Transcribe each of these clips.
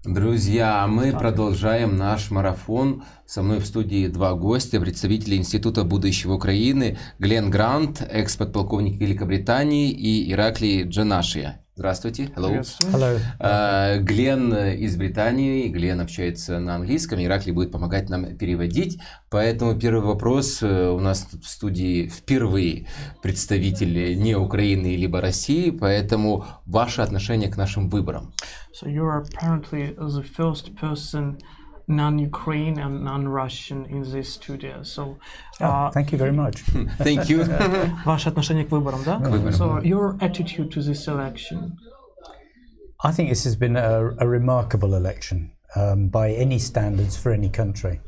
Друзья, мы продолжаем наш марафон. Со мной в студии два гостя, представители Института будущего Украины, Глен Грант, экс-подполковник Великобритании, и Ираклий Джанашия. Здравствуйте. Hello. Hello. Глен из Британии, Глен общается на английском, Ираклий будет помогать нам переводить. Поэтому первый вопрос. У нас тут в студии впервые представители не Украины либо России, поэтому ваше отношение к нашим выборам. So you are apparently the first person non-Ukraine and non-Russian in this studio. So, thank you very much. Thank you. Ваше отношение к выборам, да? К выборам. So your attitude to this election. I think this has been a remarkable election by any standards for any country.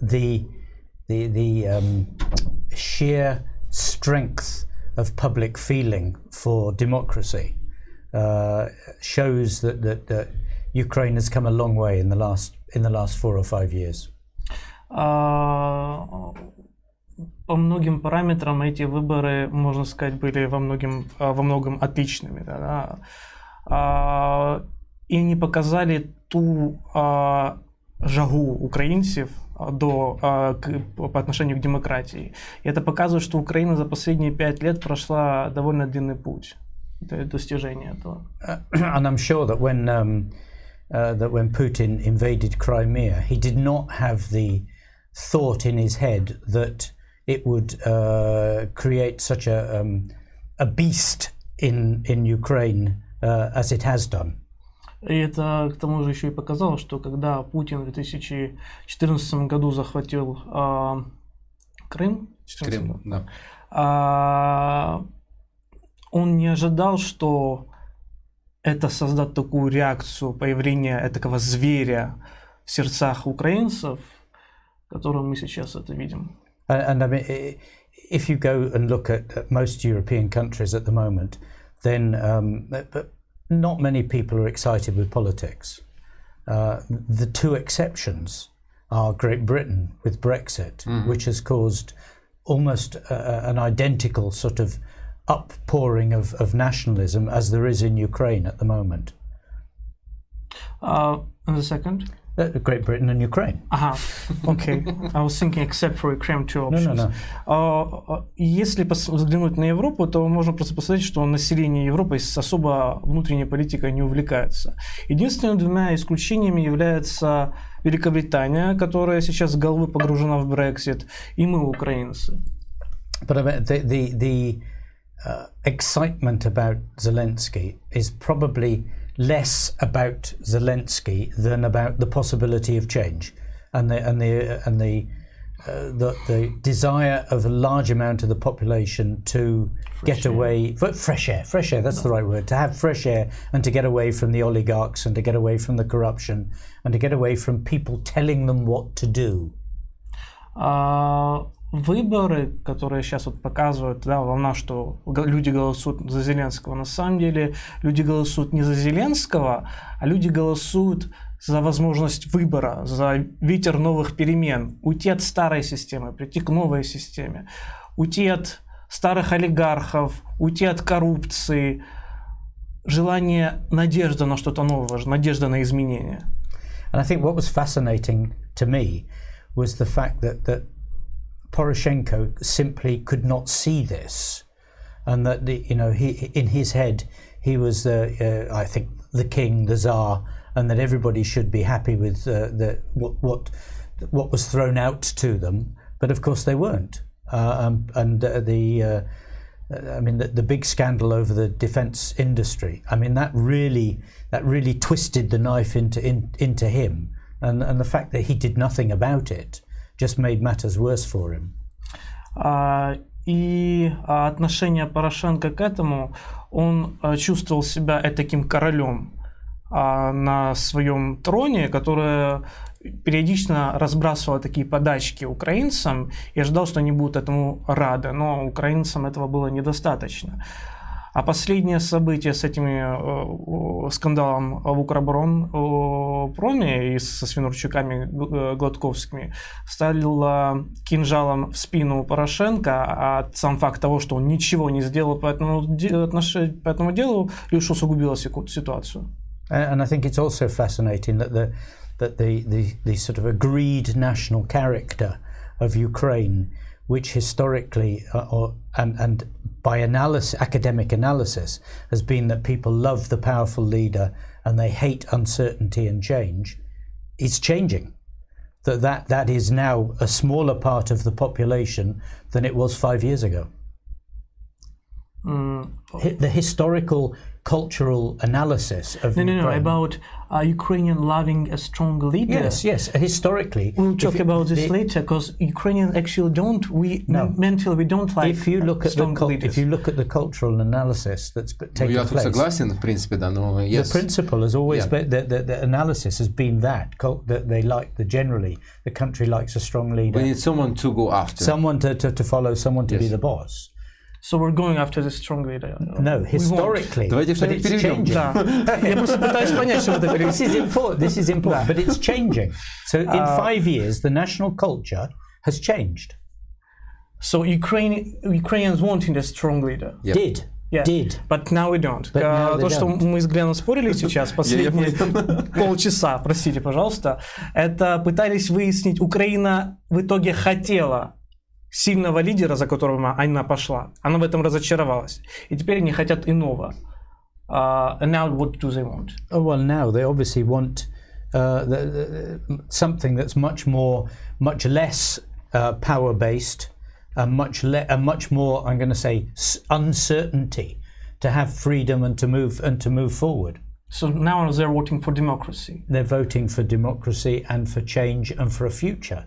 The sheer strength of public feeling for democracy shows that Ukraine has come a long way in the last 4 or 5 years. По многим параметрам эти выборы, можно сказать, были во многом отличными, да? И они показали ту жагу украинцев по отношению к демократии. И это показывает, что Украина за последние 5 лет прошла довольно длинный путь до достижения этого. And I'm sure that when Putin invaded Crimea, he did not have the thought in his head that it would create such a beast in Ukraine as it has done. И это к тому же еще и показало, что когда Путин в 2014 году захватил Крым, Да. он не ожидал, что это создаст такую реакцию появления такого зверя в сердцах украинцев, которую мы сейчас это видим. And I mean, if you go and look at most European countries at the moment, then not many people are excited with politics. The two exceptions are Great Britain with Brexit, which has caused almost an identical sort of uppouring of nationalism as there is in Ukraine at the moment. And the second? Great Britain and Ukraine. Okay. I was thinking except for Ukraine, two options. No. Если взглянуть на Европу, то можно просто посмотреть, что население Европы особо внутренней политикой не увлекается. Единственными двумя исключениями является Великобритания, которая сейчас с головы погружена в Brexit, и мы, украинцы. But I mean, the excitement about Zelensky is probably less about Zelensky than about the possibility of change, and the desire of a large amount of the population to get away, fresh air. That's the right word. To have fresh air and to get away from the oligarchs and to get away from the corruption and to get away from people telling them what to do. Выборы, которые сейчас вот показывают, да, волна, что люди голосуют за Зеленского. На самом деле люди голосуют не за Зеленского, а люди голосуют за возможность выбора, за ветер новых перемен. Уйти от старой системы, прийти к новой системе. Уйти от старых олигархов, уйти от коррупции. Желание, надежда на что-то новое, надежда на изменения. And I think what was fascinating to me was the fact that Poroshenko simply could not see this, and that he in his head he was I think the king, the Tsar, and that everybody should be happy with what was thrown out to them. But of course they weren't, the big scandal over the defence industry. I mean that really twisted the knife into him, and the fact that he did nothing about it just made matters worse for him. И отношение Порошенко к этому, он чувствовал себя таким королем на своем троне, которое периодично разбрасывало такие подачки украинцам и ожидал, что они будут этому рады, но украинцам этого было недостаточно. А последнее событие с этими скандалом в Укроборонпроме и со Свинурчуками Гладковскими стало кинжалом в спину Порошенко, а сам факт того, что он ничего не сделал по этому делу, лишь усугубило ситуацию. And I think it's also fascinating that the sort of agreed national character of Ukraine, which historically and by academic analysis, has been that people love the powerful leader and they hate uncertainty and change, is changing. That is now a smaller part of the population than it was 5 years ago. The historical cultural analysis of Ukraine. About Ukrainian loving a strong leader. Yes. Historically, we'll talk about this later, because Ukrainians actually don't. Mentally we don't like. If you look at leaders. If you look at the cultural analysis that's taken Я тут place, согласен, в принципе, да, но the principle has always been the analysis has been that they like generally the country likes a strong leader. We need someone to go after. Someone to follow, someone to be the boss. So we're going after the strong leader. No, historically. Давайте что-нибудь переведем. Да. Я просто пытаюсь понять, что это перевести. This is important, but it's changing. So in 5 years, the national culture has changed. So Ukrainians wanted a strong leader. Yep. Did. But now we don't. Now То, что don't. мы с Гленом спорили сейчас, последние полчаса, простите, пожалуйста, это пытались выяснить, Украина в итоге хотела сильного лидера, за которым она пошла. Она в этом разочаровалась. И теперь они хотят иного. And now what do they want? Oh, well, now they obviously want something that's much less power-based, and much more, I'm going to say, uncertainty, to have freedom and to move forward. So now they're voting for democracy. They're voting for democracy and for change and for a future.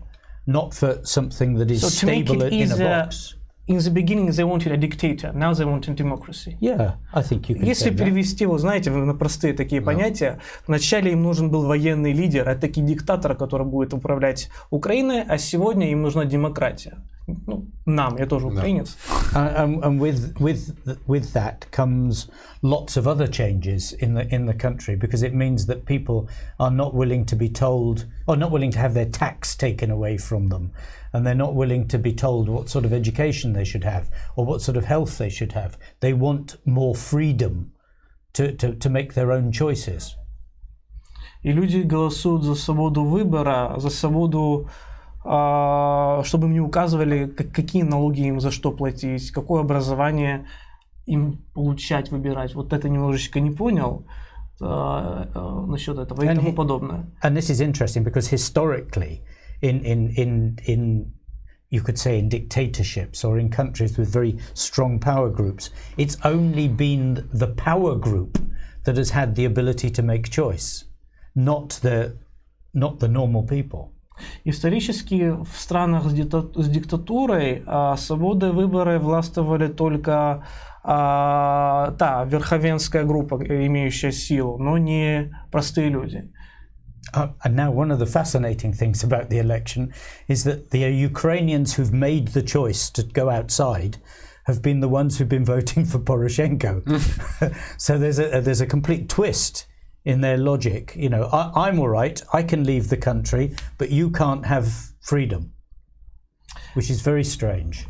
Not for something that is stable in a box. In the beginning they wanted a dictator, now they want a democracy. Yeah, I think you can Если say перевести, вы знаете, на простые такие понятия, вначале им нужен был военный лидер, этакий диктатор, который будет управлять Украиной, а сегодня им нужна демократия. Ну, нам, я тоже украинец. And with that comes lots of other changes in the country, because it means that people are not willing to be told, or not willing to have their tax taken away from them, and they're not willing to be told what sort of education they should have or what sort of health they should have. They want more freedom to make their own choices. И люди голосуют за свободу выбора, за свободу, чтобы им не указывали, какие налоги им за что платить, какое образование им получать, выбирать. Вот это немножечко не понял насчет этого и тому подобное. And this is interesting because historically, in you could say in dictatorships or in countries with very strong power groups, it's only been the power group that has had the ability to make choice, not the normal people. Исторически в странах с диктатурой свободой выбора властвовали только верховенская группа, имеющая силу, но не простые люди. And now one of the fascinating things about the election is that the Ukrainians who've made the choice to go outside have been the ones who've been voting for Poroshenko. So there's a complete twist in their logic. You know, I'm all right, I can leave the country, but you can't have freedom, which is very strange.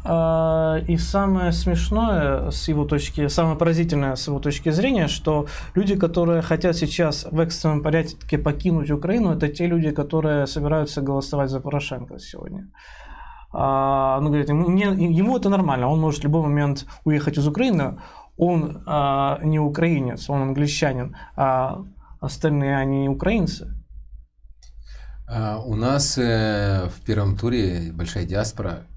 И самое смешное с его точки, самое поразительное с его точки зрения, что люди, которые хотят сейчас в экстренном порядке покинуть Украину, это те люди, которые собираются голосовать за Порошенко сегодня. Ну, говорит, ему это нормально, он может в любой момент уехать из Украины, он не украинец, он англичанин, а остальные они украинцы. У нас в первом туре большая диаспора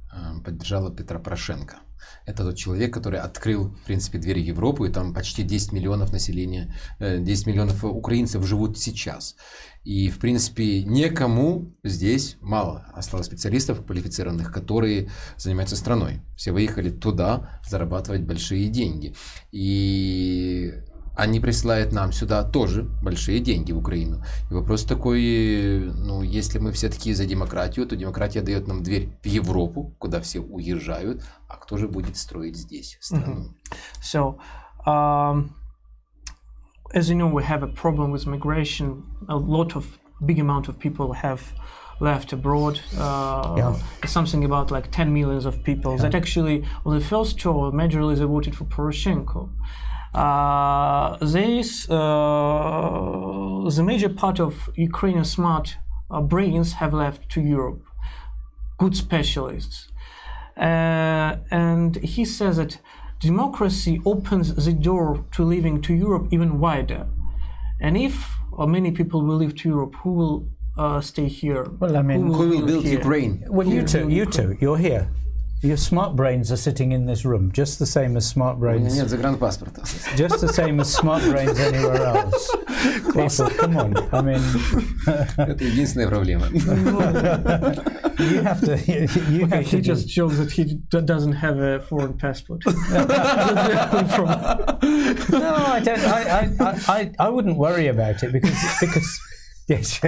поддержала Петра Порошенко. Это тот человек, который открыл, в принципе, двери Европы, и там почти 10 миллионов населения, 10 миллионов украинцев живут сейчас. И, в принципе, никому здесь мало осталось специалистов квалифицированных, которые занимаются страной. Все выехали туда зарабатывать большие деньги. И они присылают нам сюда тоже большие деньги в Украину. И вопрос такой, ну, если мы все-таки за демократию, то демократия дает нам дверь в Европу, куда все уезжают, а кто же будет строить здесь страну? So, As you know, we have a problem with migration. Big amount of people have left abroad. Something about like 10 millions of people that actually on the first tour majorly they voted for Poroshenko. The major part of Ukrainian smart brains have left to Europe, good specialists. And he says that democracy opens the door to living to Europe even wider. And if many people will leave to Europe, who will stay here? Well, I mean, who will build Ukraine? Well, you two, you're here. Your smart brains are sitting in this room, just the same as smart brains. Нет загранпаспорта. Just the same as smart brains anywhere else. People, come on. I mean, это единственная проблема. You have to. He just jokes that he doesn't have a foreign passport. No, I don't. I wouldn't worry about it because yes.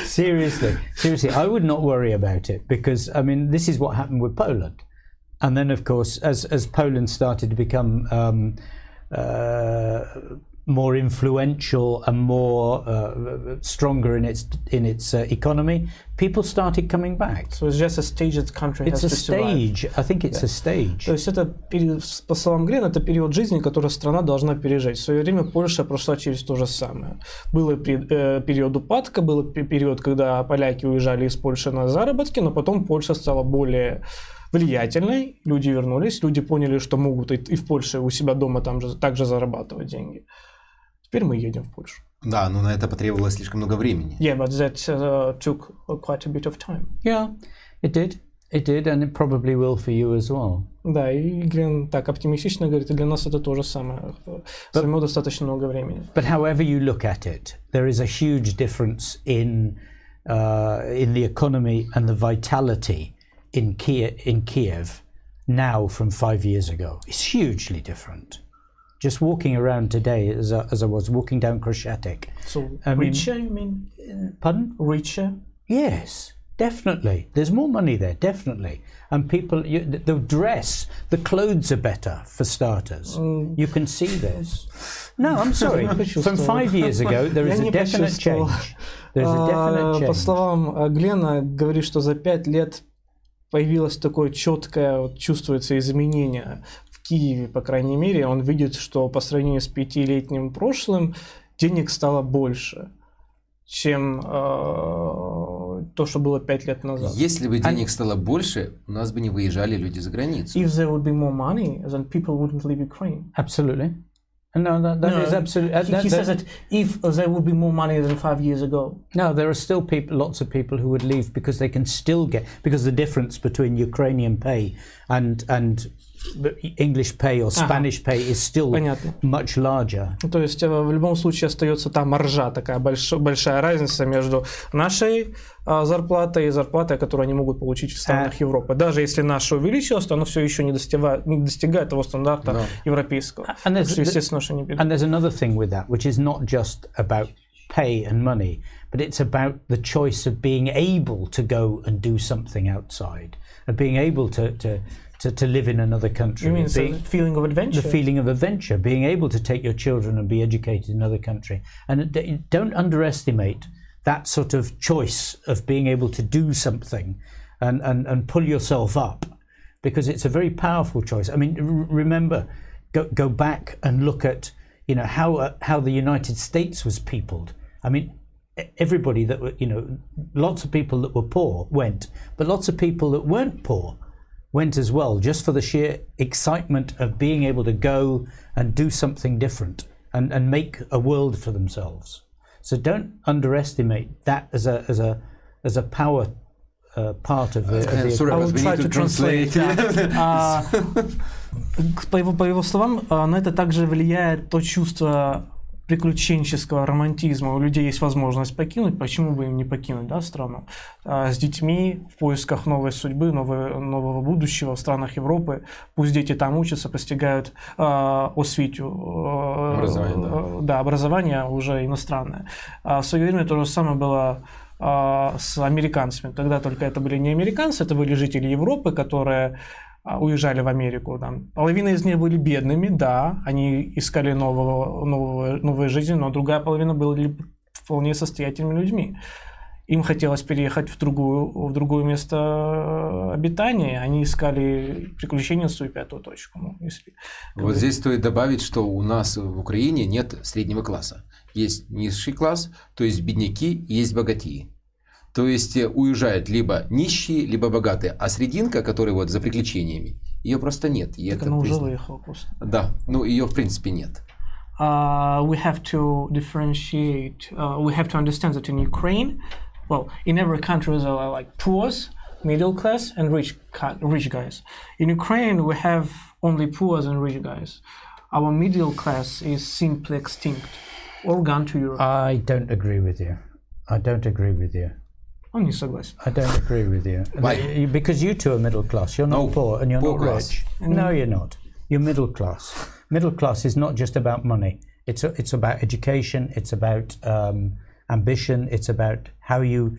Seriously, I would not worry about it because I mean this is what happened with Poland, and then of course as Poland started to become more influential and more stronger in its economy, people started coming back. So it's just a stage that the country it's has a to survive. stage. I think it's a stage. То есть это по словам Глена, это период жизни, который страна должна пережить. В свое время Польша прошла через то же самое. Был период упадка, был период, когда поляки уезжали из Польши на заработки, но потом Польша стала более влиятельной, люди вернулись, люди поняли, что могут и в Польше у себя дома также зарабатывать деньги. Теперь мы едем в Польшу. Да, но на это потребовалось слишком много времени. Yeah, but that took quite a bit of time. Yeah, it did, and it probably will for you as well. Да, и Глен так оптимистично говорит, и для нас это то же самое. Займет достаточно много времени. But however you look at it, there is a huge difference in the economy and the vitality in Kiev now from 5 years ago. It's hugely different. Just walking around today, as I was walking down Krashatik. So richer, you mean? Pardon? Richer? Yes, definitely. There's more money there, definitely. And people, the dress, the clothes are better for starters. You can see this. No, I'm sorry. From 5 years ago, there is a definite change. There's a definite change. По словам Глена, говорит, что за 5 лет появилось такое четкое, чувствуется изменение. В Киеве, по крайней мере, он видит, что по сравнению с 5-летним прошлым денег стало больше, чем то, что было 5 лет назад. Если бы денег стало больше, у нас бы не выезжали люди за границу. If there would be more money, then people wouldn't leave Ukraine. Absolutely. No, that is absolutely. He says that if there would be more money than 5 years ago. No, there are still lots of people who would leave because they can still because the difference between Ukrainian pay and English pay or Spanish pay is still much larger. То есть в любом случае остается та маржа, такая большая разница между нашей зарплатой и зарплатой, которую они могут получить в странах Европы. Даже если наша увеличилась, то она все еще не достигает того стандарта европейского. Естественно, что не беда. And there's another thing with that, which is not just about pay and money, but it's about the choice of being able to go and do something outside, of being able to live in another country. You mean the feeling of adventure? The feeling of adventure, being able to take your children and be educated in another country. And don't underestimate that sort of choice of being able to do something and pull yourself up, because it's a very powerful choice. I mean, remember, go back and look at how the United States was peopled. I mean, everybody that were, lots of people that were poor went, but lots of people that weren't poor went as well, just for the sheer excitement of being able to go and do something different and make a world for themselves. So don't underestimate that as a power part of the Sorry, I will try to translate. По его словам, на это также влияет то чувство приключенческого романтизма. У людей есть возможность покинуть, почему бы им не покинуть, страну? С детьми в поисках новой судьбы, нового будущего в странах Европы. Пусть дети там учатся, постигают освіту, образование уже иностранное. В свое время то же самое было с американцами. Тогда только это были не американцы, это были жители Европы, которые уезжали в Америку. Там. Половина из них были бедными, да, они искали новую жизнь, но другая половина были вполне состоятельными людьми. Им хотелось переехать в другое место обитания, они искали приключения, свою пятую точку. Ну, если вот здесь стоит добавить, что у нас в Украине нет среднего класса. Есть низший класс, то есть бедняки, есть богатеи. То есть уезжают либо нищие, либо богатые. А срединка, которая вот за приключениями, ее просто нет. И так это она уже выехала просто. Да, ну ее в принципе нет. We have to differentiate, we have to understand that in Ukraine, well, in every country there are like poor, middle class and rich guys. In Ukraine we have only poor and rich guys. Our middle class is simply extinct or gone to Europe. I don't agree with you. I don't agree with you. Он не согласен. I don't agree with you. Why? Because you two are middle class. You're not poor and you're poor not class. rich. No, you're not. You're middle class. Middle class is not just about money. It's about education. It's about ambition. It's about how you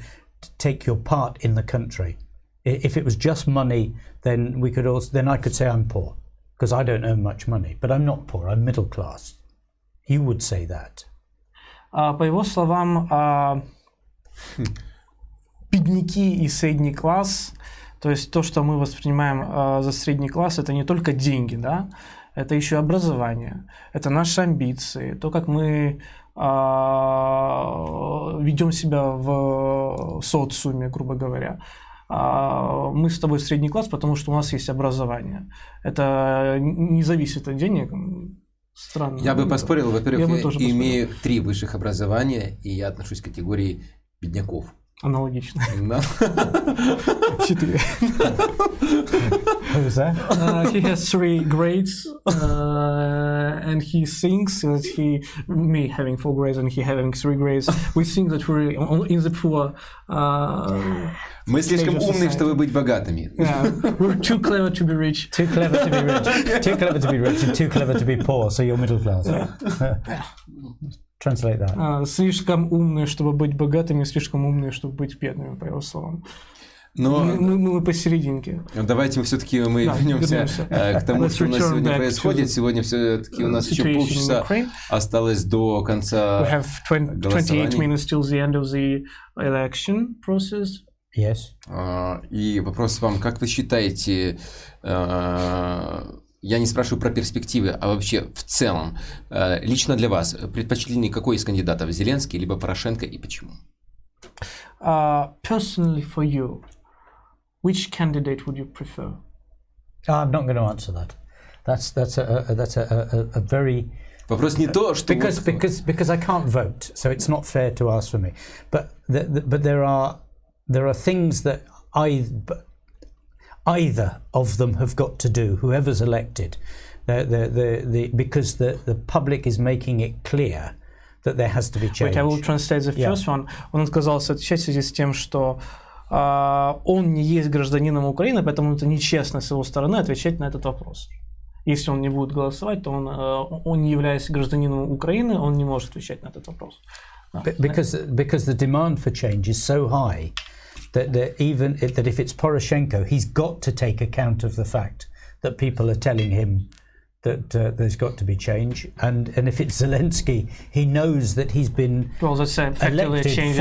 take your part in the country. If it was just money, then I could say I'm poor because I don't earn much money. But I'm not poor. I'm middle class. You would say that. По его словам, бедняки и средний класс, то есть то, что мы воспринимаем за средний класс, это не только деньги, да, это еще образование, это наши амбиции, то, как мы ведем себя в социуме, грубо говоря. Мы с тобой средний класс, потому что у нас есть образование. Это не зависит от денег. Странно. Я бы поспорил, во-первых, я имею 3 высших образования, и я отношусь к категории бедняков. Аналогично. 4. Who's that? He has 3 grades, and he thinks that me having 4 grades and he having 3 grades, we think that we're in the poor. Мы слишком умны, чтобы быть богатыми. Yeah, we're too clever to be rich. Too clever to be rich. Too clever to be rich and too clever to be poor. So you're middle class. Translate that. Слишком умные, чтобы быть богатыми, слишком умные, чтобы быть бедными, по его словам. Но мы посерединке. Давайте все-таки вернемся к тому, что у нас сегодня происходит. Сегодня все-таки у нас еще полчаса осталось до конца голосования. 28 minutes till the end of the election process. Yes. И вопрос вам, как вы считаете, я не спрашиваю про перспективы, а вообще в целом, лично для вас, предпочтительнее какой из кандидатов, Зеленский либо Порошенко, и почему? Personally for you, which candidate would you prefer? I'm not going to answer that. That's a very... Вопрос не то, что... Because I can't vote, so it's not fair to ask for me. But there are things that either of them have got to do, whoever's elected, because the public is making it clear that there has to be change. Wait, I will translate the first one. Он отказался отвечать в связи с тем, что он не есть гражданином Украины, поэтому это нечестно с его стороны отвечать на этот вопрос. Если он не будет голосовать, то он не являясь гражданином Украины, он не может отвечать на этот вопрос. Because the demand for change is so high that if it's Poroshenko, he's got to take account of the fact that people are telling him that there's got to be change, and if it's Zelensky, he knows that he's been elected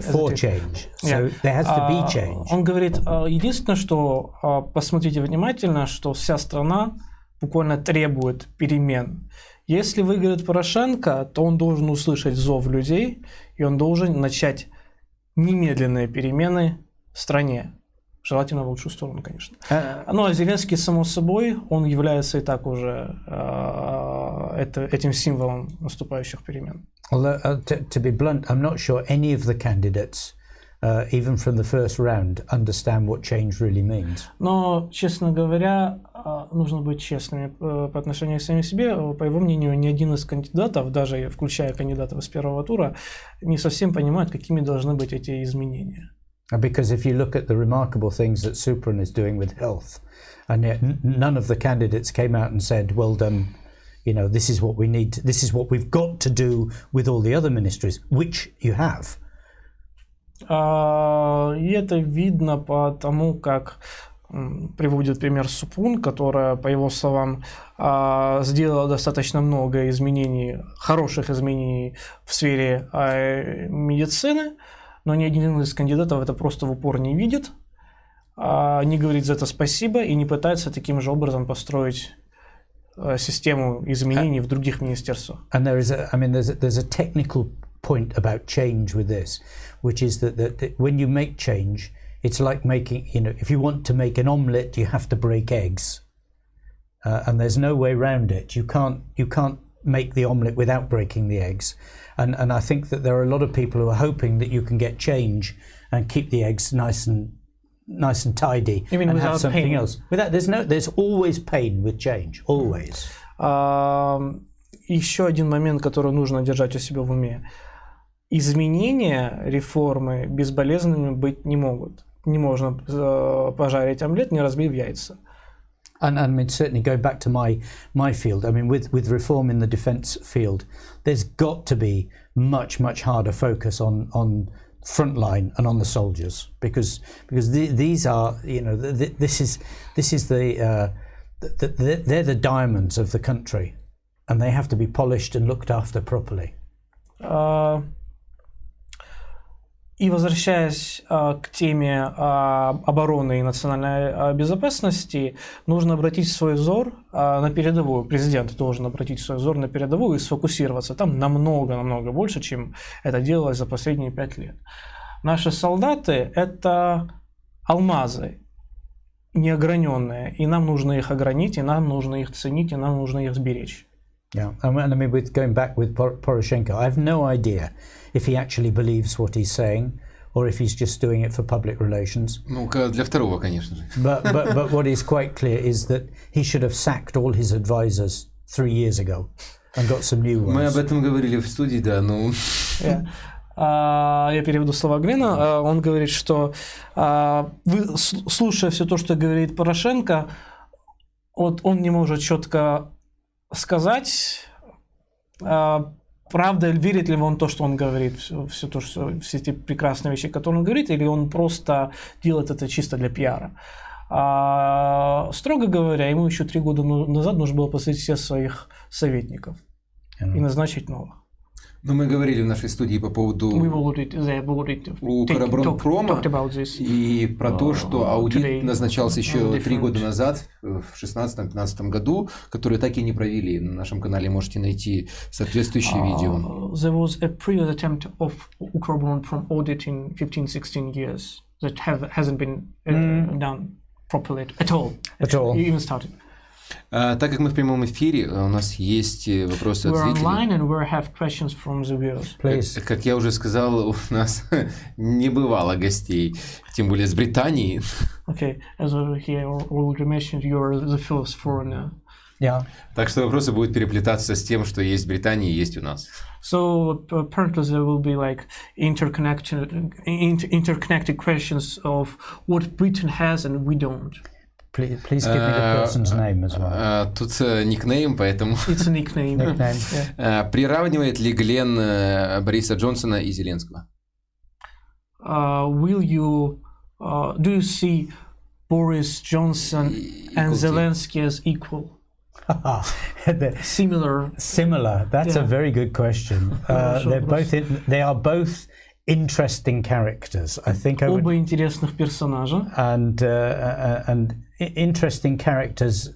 for change. So there has to be change. Он говорит, единственное, что посмотрите внимательно, что вся страна буквально требует перемен. Если выиграет Порошенко, то он должен услышать зов людей, и он должен начать немедленные перемены в стране. Желательно в лучшую сторону, конечно. Ну, а Зеленский, само собой, он является и так уже этим символом наступающих перемен. Although, to be blunt, I'm not sure any of the candidates, even from the first round, understand what change really means. Но, честно говоря, нужно быть честными по отношению к самим себе. По его мнению, ни один из кандидатов, даже включая кандидатов из первого тура, не совсем понимает, какими должны быть эти изменения. Because if you look at the remarkable things that Supran is doing with health, and yet none of the candidates came out and said, well done, you know, this is what we need, this is what we've got to do with all the other ministries, which you have. И это видно по тому, как приводит пример Супун, которая, по его словам, сделала достаточно много изменений, хороших изменений в сфере медицины, но ни один из кандидатов это просто в упор не видит, не говорит за это спасибо и не пытается таким же образом построить систему изменений в других министерствах. And there's a technical point about change with this, which is that when you make change, it's like making, if you want to make an omelette, you have to break eggs, and there's no way around it. You can't make the omelette without breaking the eggs, and I think that there are a lot of people who are hoping that you can get change and keep the eggs nice and tidy and have something pain. else. There's always pain with change, always. Еще один момент, который нужно держать у себя в уме. Изменения, реформы безболезненными быть не могут. Не можно пожарить омлет, не разбив яйца. And I mean, certainly going back to my field, I mean, with reform in the defence field, there's got to be much harder focus on frontline and on the soldiers, because these are, this is they're the diamonds of the country, and they have to be polished and looked after properly. И возвращаясь к теме обороны и национальной безопасности, нужно обратить свой взор на передовую. Президент должен обратить свой взор на передовую и сфокусироваться там намного больше, чем это делалось за последние 5 лет. Наши солдаты – это алмазы неограненные, и нам нужно их огранить, и нам нужно их ценить, и нам нужно их сберечь. Yeah, and I mean, with going back with Poroshenko, I have no idea if he actually believes what he's saying, or if he's just doing it for public relations. Ну, для второго, конечно же. But what is quite clear is that he should have sacked all his advisors 3 years ago and got some new ones. Мы об этом говорили в студии, да, ну... Я переведу слова Глена. Он говорит, что слушая все то, что говорит Порошенко, вот он не может четко сказать, правда, верит ли он то, что он говорит, все эти прекрасные вещи, которые он говорит, или он просто делает это чисто для пиара. Строго говоря, ему еще 3 года назад нужно было посадить всех своих советников и назначить новых. Но мы говорили в нашей студии по поводу Укроборонпрома и про то, что аудит назначался еще 3 года назад, в 2016-2015 году, который так и не провели. На нашем канале можете найти соответствующее видео. There was a previous attempt of Ukроборонпром audit in 15-16 years that hasn't been done properly at all. Even started. Так как мы в прямом эфире, у нас есть вопросы от зрителей. Как я уже сказал, у нас не бывало гостей, тем более с Британии. Okay, as he already mentioned, you are the first foreigner. Yeah. Так что вопросы будут переплетаться с тем, что есть в Британии и есть у нас. So apparently there will be like interconnected questions of what Britain has and we don't. Please give me the person's name as well. Тут никнейм, поэтому... It's a nickname. Приравнивает ли Глен Бориса Джонсона и Зеленского? Do you see Boris Johnson and Zelensky as equal? Similar. That's a very good question. They are both interesting characters. I think оба интересных персонажа. And interesting characters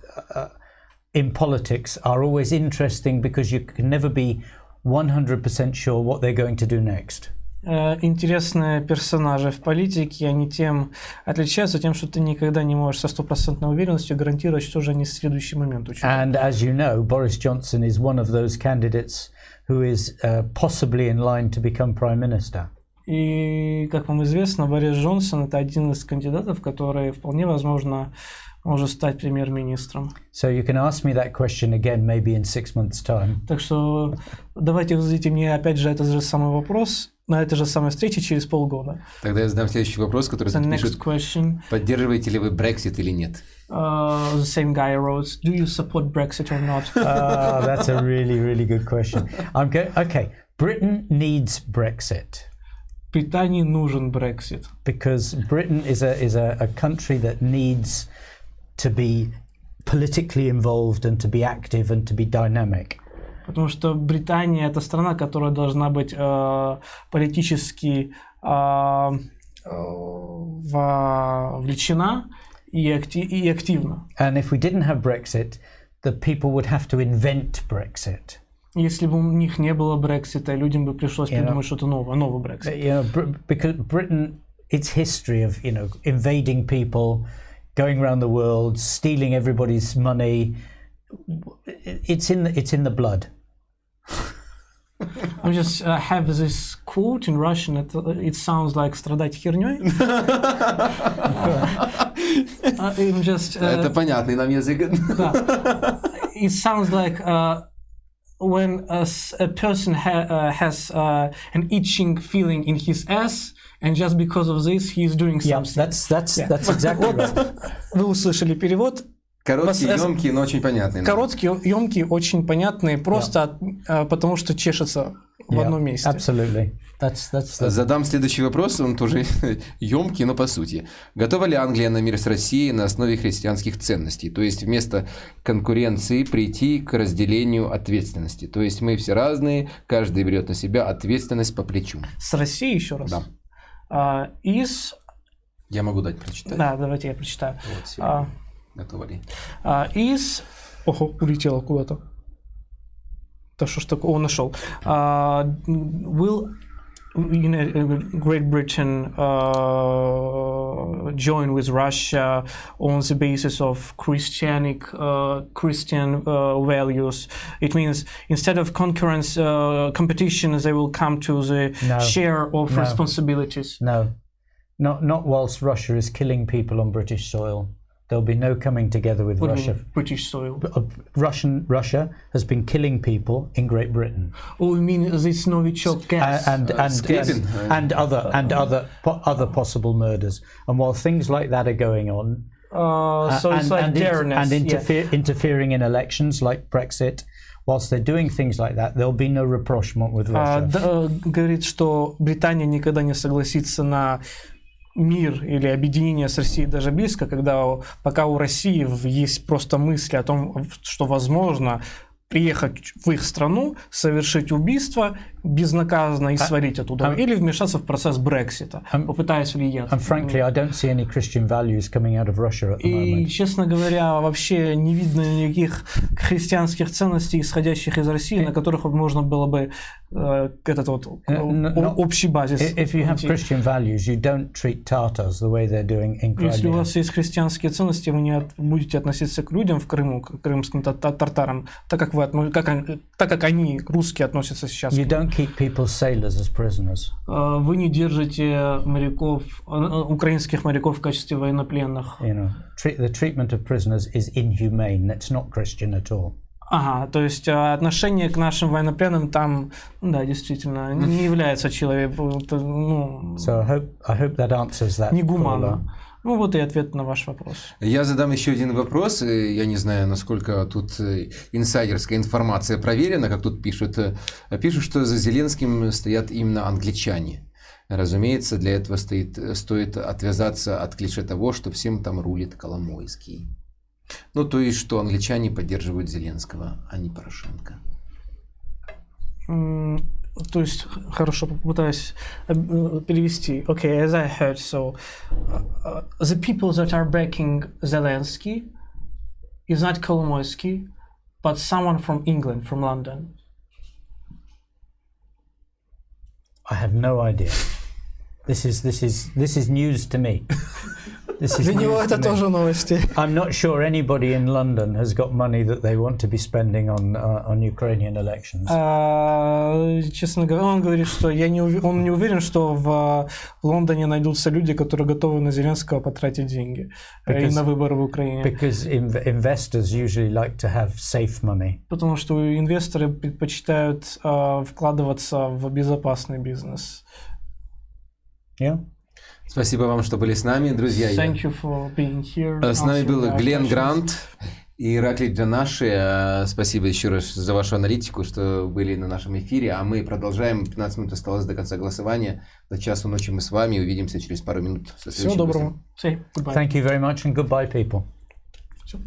in politics are always interesting because you can never be 100% sure what they're going to do next. Интересные персонажи в политике, они тем отличаются тем, что ты никогда не можешь со стопроцентной уверенностью гарантировать, что же они в следующий момент учат. And as you know, Boris Johnson is one of those candidates who is possibly in line to become Prime Minister. И, как вам известно, Борис Джонсон – это один из кандидатов, который вполне возможно может стать премьер-министром. So you can ask me that question again, maybe in 6 months' time. Так что давайте вы зададите мне опять же этот же самый вопрос на этой же самой встрече через полгода. Тогда я задам следующий вопрос, который пишет: поддерживаете ли вы Brexit или нет? The same guy wrote, do you support Brexit or not? That's a really good question. Okay, Britain needs Brexit. Британии нужен Brexit. Because Britain is a country that needs to be politically involved and to be active and to be dynamic. Потому что Британия это страна, которая должна быть политически вовлечена и активна. And if we didn't have Brexit, the people would have to invent Brexit. Если бы у них не было Брексита, людям бы пришлось придумать что-то новое, новый Брексит. Because Britain, its history of invading people, going around the world, stealing everybody's money, it's in the blood. I just have this quote in Russian. It sounds like страдать херней. Это понятный нам язык. It sounds like when a person has an itching feeling in his ass, and just because of this he's doing something. That's exactly right. Вы услышали перевод. Короткие, емкие, но очень понятные. Короткие, емкие, очень понятные, просто потому что чешется в одном месте. Absolutely. Задам следующий вопрос, он тоже емкий, но по сути. Готова ли Англия на мир с Россией на основе христианских ценностей? То есть вместо конкуренции прийти к разделению ответственности. То есть мы все разные, каждый берет на себя ответственность по плечу. С Россией еще раз? Да. Я могу дать прочитать? Да, давайте я прочитаю. Вот, готова ли? Ого, улетела куда-то. Да что ж такое? О, нашел. Will Great Britain join with Russia on the basis of Christian values? It means instead of concurrence, competition, they will come to the share of responsibilities. No, not whilst Russia is killing people on British soil. There'll be no coming together with Russia. British soil. Russia has been killing people in Great Britain. Oh, you mean this Novichok gas? And other possible murders. And while things like that are going on, so it's like interfering in elections like Brexit, whilst they're doing things like that, there'll be no rapprochement with Russia. Говорит, что Британия никогда не согласится на мир или объединение с Россией даже близко, пока у России есть просто мысли о том, что возможно приехать в их страну, совершить убийство безнаказанно и свалить оттуда, или вмешаться в процесс Брексита, попытаясь влиять. And frankly, I don't see any Christian values coming out of Russia at the moment. И, честно говоря, вообще не видно никаких христианских ценностей, исходящих из России, на которых можно было бы этот вот общий базис. If you have Christian values, you don't treat Tatars the way they're doing in Crimea. Если у вас есть христианские ценности, вы не будете относиться к людям в Крыму, к крымским татарам, так как они, русские, относятся сейчас. You don't keep people's sailors as prisoners. Вы не держите украинских моряков в качестве военнопленных. The treatment of prisoners is inhumane. That's not Christian at all. Ага, то есть отношение к нашим военнопленным там, да, действительно, не является человеком, So I hope that answers that. Негуманно. Ну вот и ответ на ваш вопрос. Я задам еще один вопрос. Я не знаю, насколько тут инсайдерская информация проверена, как тут пишут. Пишут, что за Зеленским стоят именно англичане. Разумеется, для этого стоит отвязаться от клише того, что всем там рулит Коломойский. Ну, то есть, что англичане поддерживают Зеленского, а не Порошенко. То есть, хорошо, попытаюсь перевести. Okay, as I heard, so the people that are backing Zelensky is not Kolomoisky, but someone from England, from London. I have no idea. This is news to me. Для него это тоже новости. I'm not sure anybody in London has got money that they want to be spending on Ukrainian elections. Честно говоря, он говорит, что он не уверен, что в Лондоне найдутся люди, которые готовы на Зеленского потратить деньги и на выборы в Украине. Because investors usually like to have safe money. Потому что инвесторы предпочитают вкладываться в безопасный бизнес. Yeah. Спасибо вам, что были с нами, друзья. Thank you for being here. С нами был Глен Грант Ираклий Джанашия, спасибо еще раз за вашу аналитику, что были на нашем эфире. А мы продолжаем. 15 минут осталось до конца голосования. До часу ночи мы с вами. Увидимся через пару минут. Всего доброго. Say goodbye. Thank you very much and goodbye, people. Все.